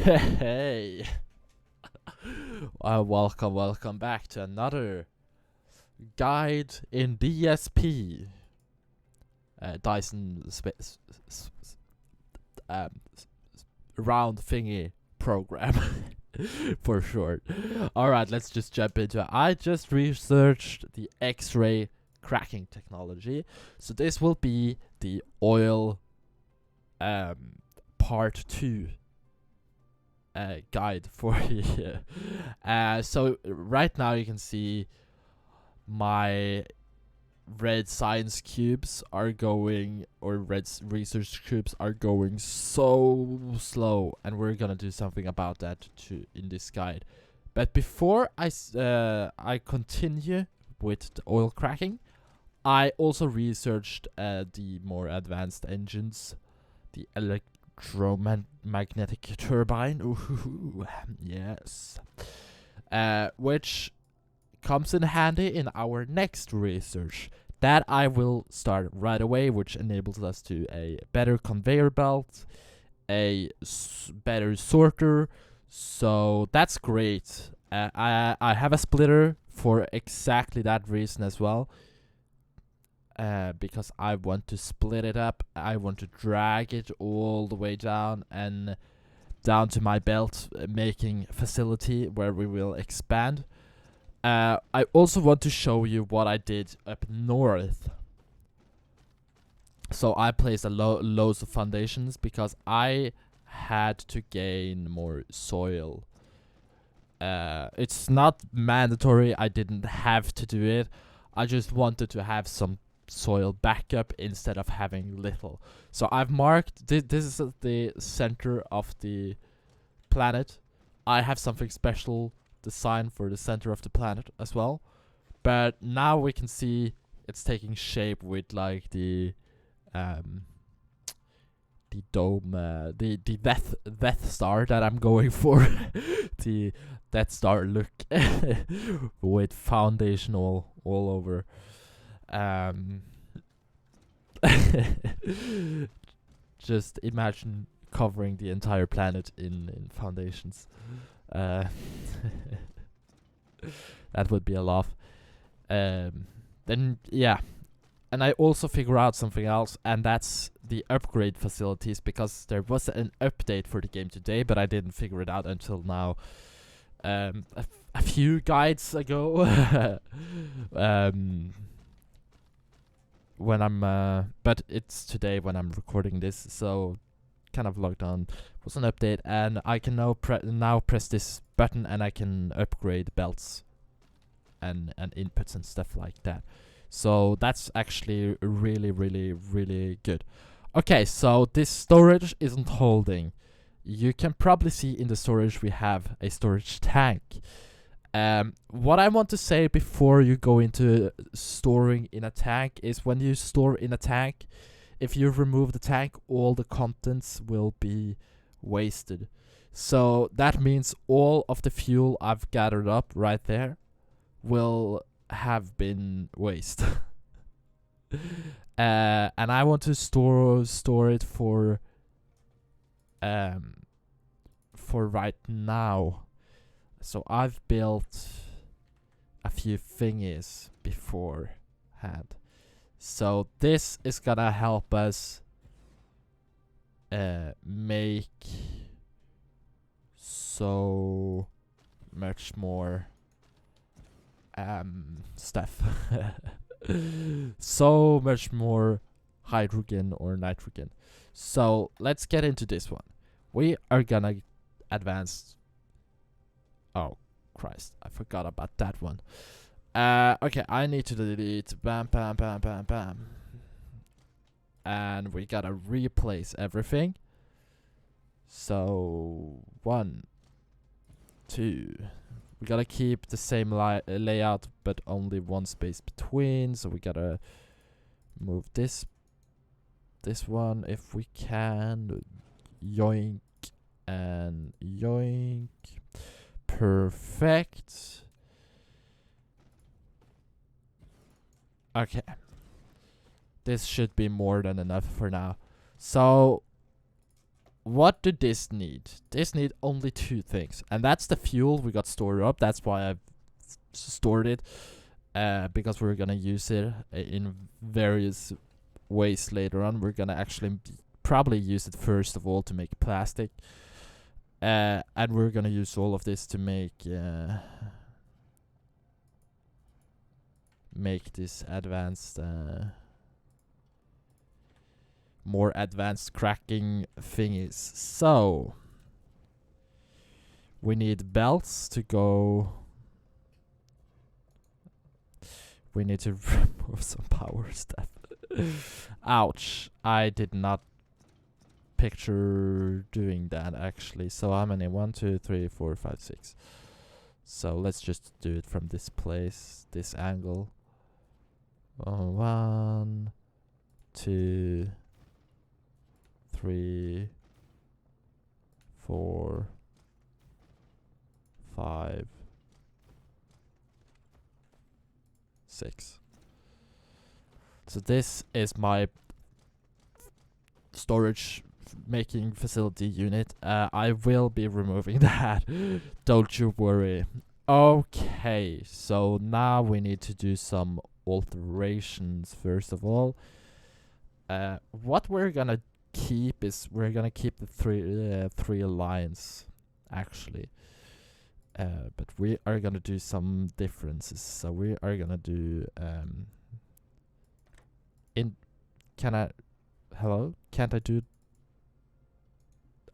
Hey, welcome back to another guide in DSP, Dyson um, round thingy program for short. All right, let's just jump into it. I just researched the X-ray cracking technology, so this will be the oil part 2 guide for you. So right now you can see my red science cubes are going, or red research cubes are going so slow, and we're gonna do something about that too in this guide. But before I continue with the oil cracking, I also researched the more advanced engines, the electromagnetic turbine. Ooh, yes. Which comes in handy in our next research. That I will start right away, which enables us to a better conveyor belt, a better sorter. So that's great. I have a splitter for exactly that reason as well. Because I want to split it up. I want to drag it all the way down and down to my belt making facility where we will expand. I also want to show you what I did up north. So I placed loads of foundations because I had to gain more soil. It's not mandatory. I didn't have to do it. I just wanted to have some soil backup instead of having little. So I've marked this is the center of the planet. I have something special designed for the center of the planet as well, but now we can see it's taking shape with like the dome, the Death Star that I'm going for. The Death Star look with foundation all over. Just imagine covering the entire planet in foundations. That would be a laugh. Then yeah, and I also figure out something else, and that's the upgrade facilities, because there was an update for the game today, but I didn't figure it out until now. A few guides ago. When I'm but it's today when I'm recording this, so kind of logged on was an update, and I can now press this button and I can upgrade belts and inputs and stuff like that. So that's actually really good. Okay, so this storage isn't holding. You can probably see in the storage we have a storage tank. What I want to say before you go into storing in a tank is, when you store in a tank, if you remove the tank, all the contents will be wasted. So that means all of the fuel I've gathered up right there will have been waste. And I want to store it for right now. So I've built a few thingies beforehand. So this is gonna help us make so much more stuff. So much more hydrogen or nitrogen. So let's get into this one. We are gonna advance. Oh Christ, I forgot about that one. Okay, I need to delete bam. And we gotta replace everything. So 1, 2. We gotta keep the same layout, but only one space between. So we gotta move this one if we can. Yoink and yoink. Perfect. Okay. This should be more than enough for now. So what did this need? This need only two things, and that's the fuel we got stored up. That's why I've stored it, because we're gonna use it in various ways later on. We're gonna actually probably use it first of all to make plastic, and we're gonna use all of this to make this advanced, more advanced cracking thingies. So we need belts to go. We need to remove some power stuff. Ouch. I did not picture doing that actually. So how many? 1, 2, 3, 4, 5, 6. So let's just do it from this place, this angle. 1, 2, 3, 4, 5, 6. So this is my storage making facility unit. I will be removing that. Don't you worry. Okay, so now we need to do some alterations first of all. What we're gonna keep is we're gonna keep the three lines actually. But we are gonna do some differences. So we are gonna do hello? Can't I do?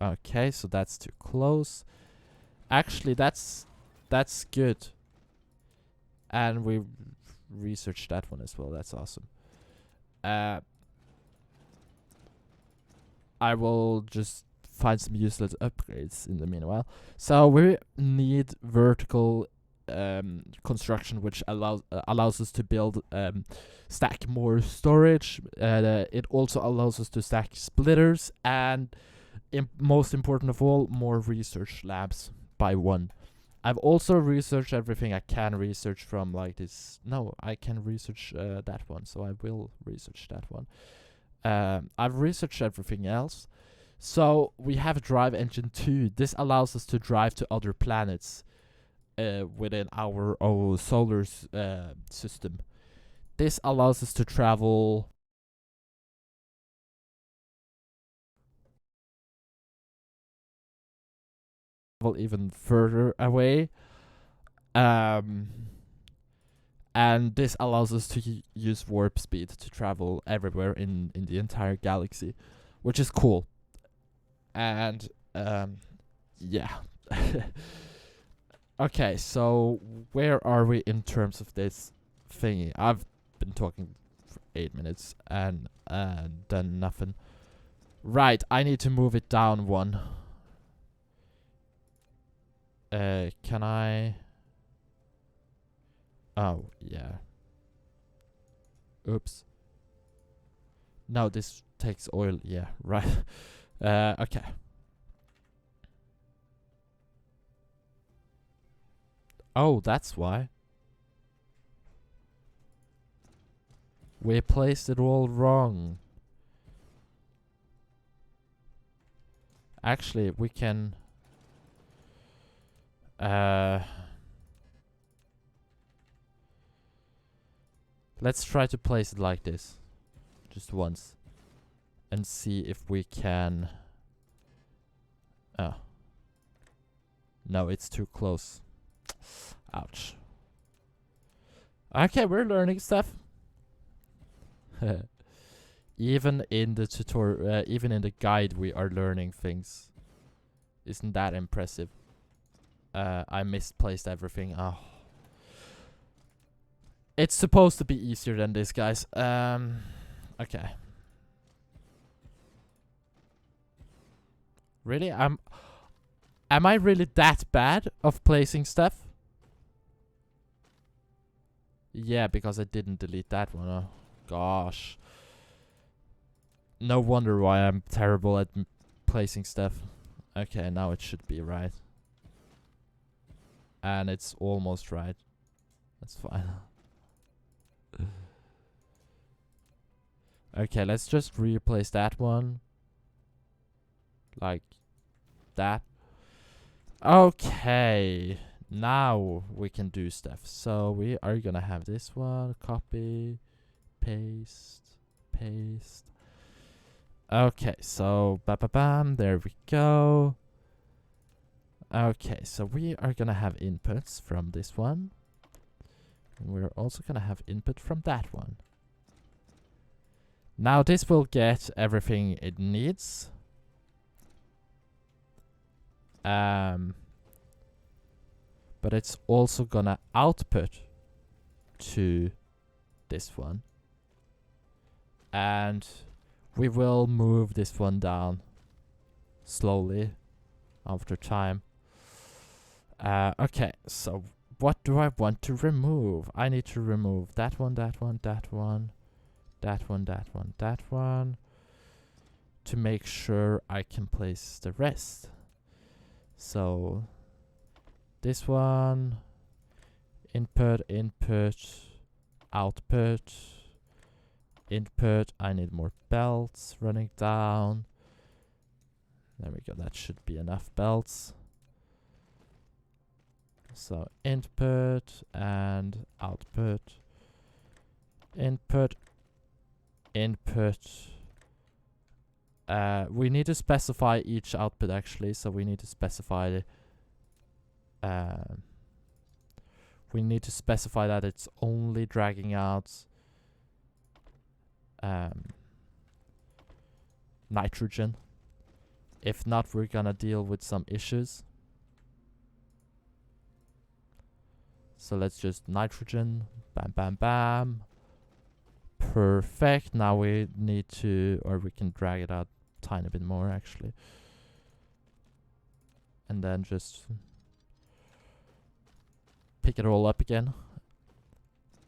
Okay, so that's too close. Actually, that's good. And we researched that one as well. That's awesome. I will just find some useless upgrades in the meanwhile. So we need vertical construction, which allows us to build stack more storage. It also allows us to stack splitters, and most important of all, more research labs by one. I've also researched everything I can research from like this. No, I can research that one, so I will research that one. I've researched everything else. So we have Drive Engine 2. This allows us to drive to other planets within our solar system. This allows us to travel even further away. And this allows us to use warp speed to travel everywhere in the entire galaxy, which is cool. And yeah. Okay, so where are we in terms of this thingy? I've been talking for 8 minutes and done nothing. Right, I need to move it down one. Can I? Oh, yeah. Oops. No, this takes oil. Yeah, right. Okay. Oh, that's why. We placed it all wrong. Actually, we can... let's try to place it like this. Just once. And see if we can... Oh. No, it's too close. Ouch. Okay, we're learning stuff. Even in the tutorial, even in the guide, we are learning things. Isn't that impressive? I misplaced everything. Oh. It's supposed to be easier than this, guys. Okay. Really? Am I really that bad of placing stuff? Yeah, because I didn't delete that one. Oh, gosh. No wonder why I'm terrible at placing stuff. Okay, now it should be right. And it's almost right. That's fine. Okay, let's just replace that one. like that. Okay, now we can do stuff. So we are gonna have this one, copy, paste, paste. Okay, so bam, there we go. Okay, so we are gonna have inputs from this one. And we're also gonna have input from that one. Now this will get everything it needs. But it's also gonna output to this one. And we will move this one down slowly after time. Okay, so what do I want to remove? I need to remove that one, that one, that one, that one, that one, that one, to make sure I can place the rest. So this one, input, input, output, input. I need more belts running down. There we go, that should be enough belts. So input and output, input, input. We need to specify each output actually, so we need to specify we need to specify that it's only dragging out nitrogen. If not, we're gonna deal with some issues. So let's just nitrogen, bam, bam, bam. Perfect. Now we need to, or we can drag it out a tiny bit more actually. And then just pick it all up again.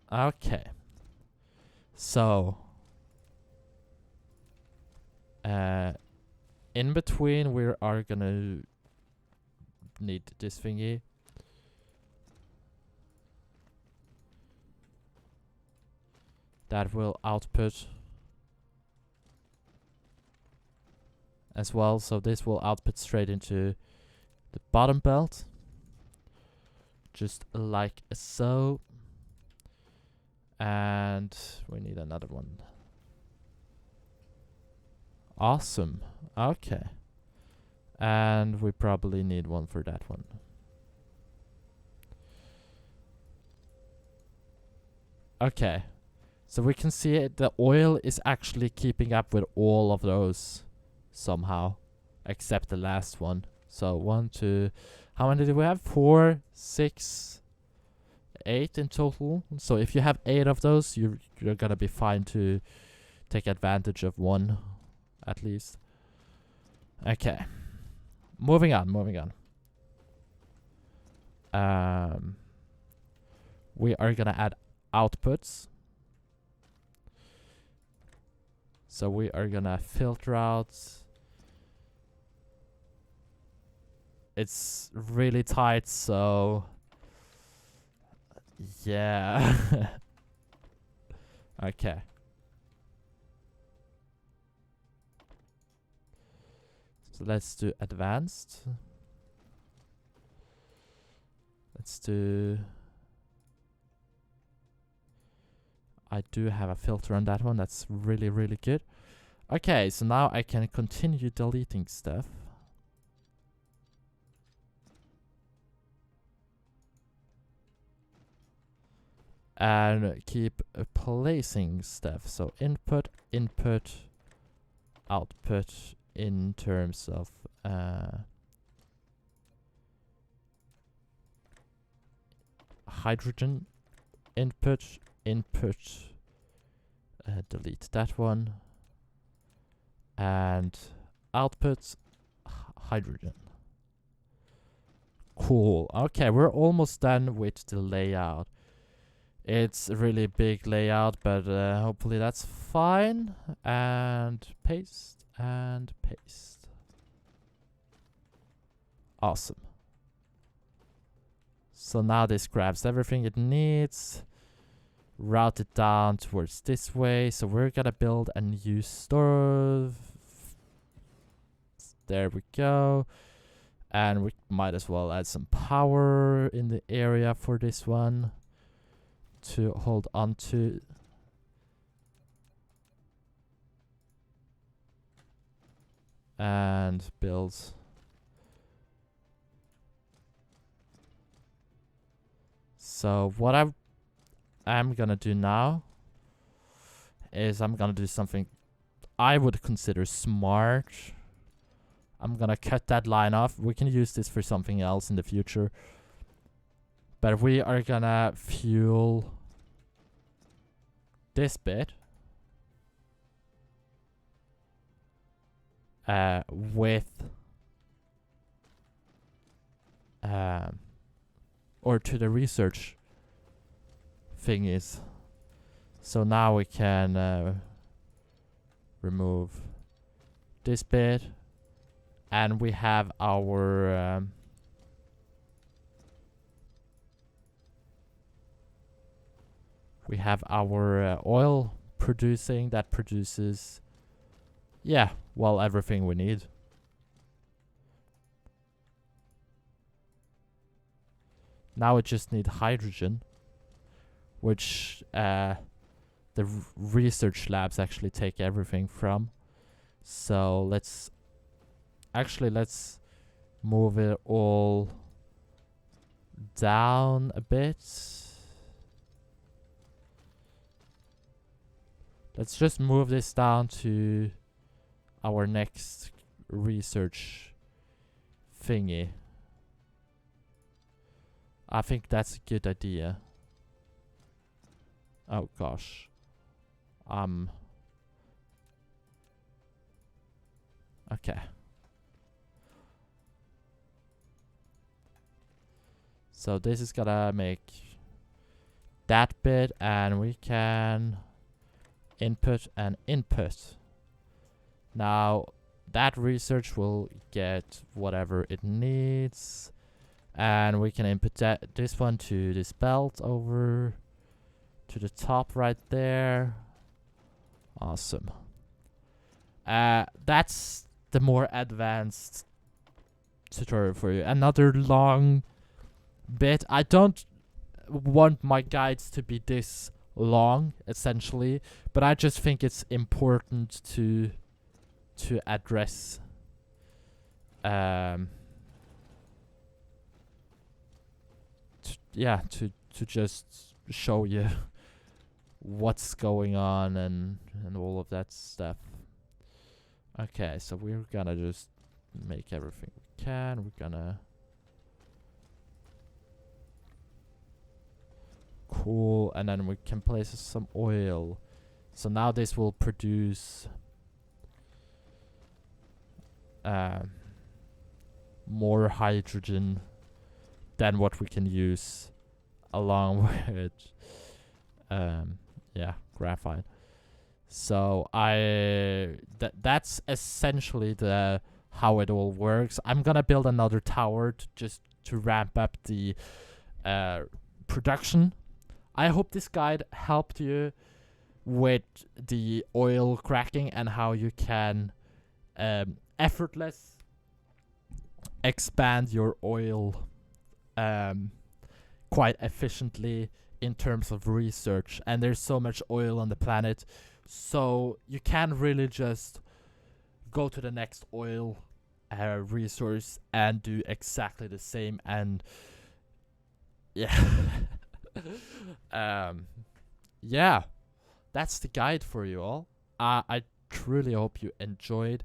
Okay. So, in between we are gonna need this thingy. That will output as well. So this will output straight into the bottom belt. Just like so. And we need another one. Awesome. Okay. And we probably need one for that one. Okay. So we can see it, the oil is actually keeping up with all of those somehow, except the last one. So 1, 2, how many do we have? 4, 6, 8 in total. So if you have 8 of those, you're gonna be fine to take advantage of one, at least. Okay, moving on. We are gonna add outputs. So we are gonna filter out. It's really tight, so yeah. Okay. So let's do advanced. Let's do. I do have a filter on that one. That's really, really good. Okay, so now I can continue deleting stuff. And keep placing stuff. So input, input, output in terms of hydrogen, input, input, delete that one, and output hydrogen. Cool. Okay, we're almost done with the layout. It's a really big layout, but hopefully that's fine. And paste and paste. Awesome. So now this grabs everything it needs, route it down towards this way. So we're gonna build a new store. There we go. And we might as well add some power in the area for this one to hold on to. And build. So what I'm gonna do now is I'm gonna do something I would consider smart. I'm gonna cut that line off. We can use this for something else in the future. But we are gonna fuel this bit with or to the research thingies. So now we can remove this bit, and we have our oil producing that produces, yeah, well, everything we need. Now we just need hydrogen, which the research labs actually take everything from. So let's move it all down a bit. Let's just move this down to our next research thingy. I think that's a good idea. Oh gosh. Okay. So this is gonna make that bit, and we can input and input. Now that research will get whatever it needs, and we can input this one to this belt over to the top right there. Awesome. That's the more advanced tutorial for you. Another long bit. I don't want my guides to be this long, essentially, but I just think it's important to address to just show you what's going on and all of that stuff. Okay, so we're gonna just make everything we can. We're gonna cool, and then we can place some oil. So now this will produce more hydrogen than what we can use along with yeah, graphite. So that's essentially how it all works. I'm gonna build another tower to ramp up the production. I hope this guide helped you with the oil cracking and how you can effortless expand your oil quite efficiently in terms of research. And there's so much oil on the planet, so you can really just go to the next oil resource and do exactly the same. And yeah. Yeah, that's the guide for you all. I truly hope you enjoyed.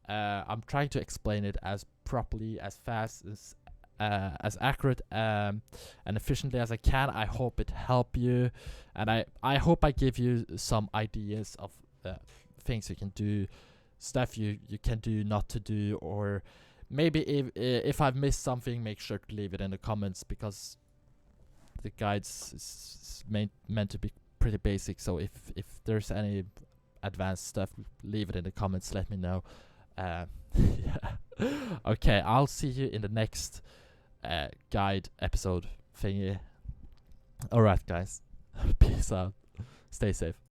I'm trying to explain it as properly, as fast, as accurate and efficiently as I can. I hope it helped you, and I hope I give you some ideas of things you can do, stuff you can do, not to do, or maybe if I've missed something, make sure to leave it in the comments, because the guides is meant to be pretty basic. So if there's any advanced stuff, leave it in the comments, let me know. Yeah. Okay, I'll see you in the next guide episode thingy. Alright guys, peace out, stay safe.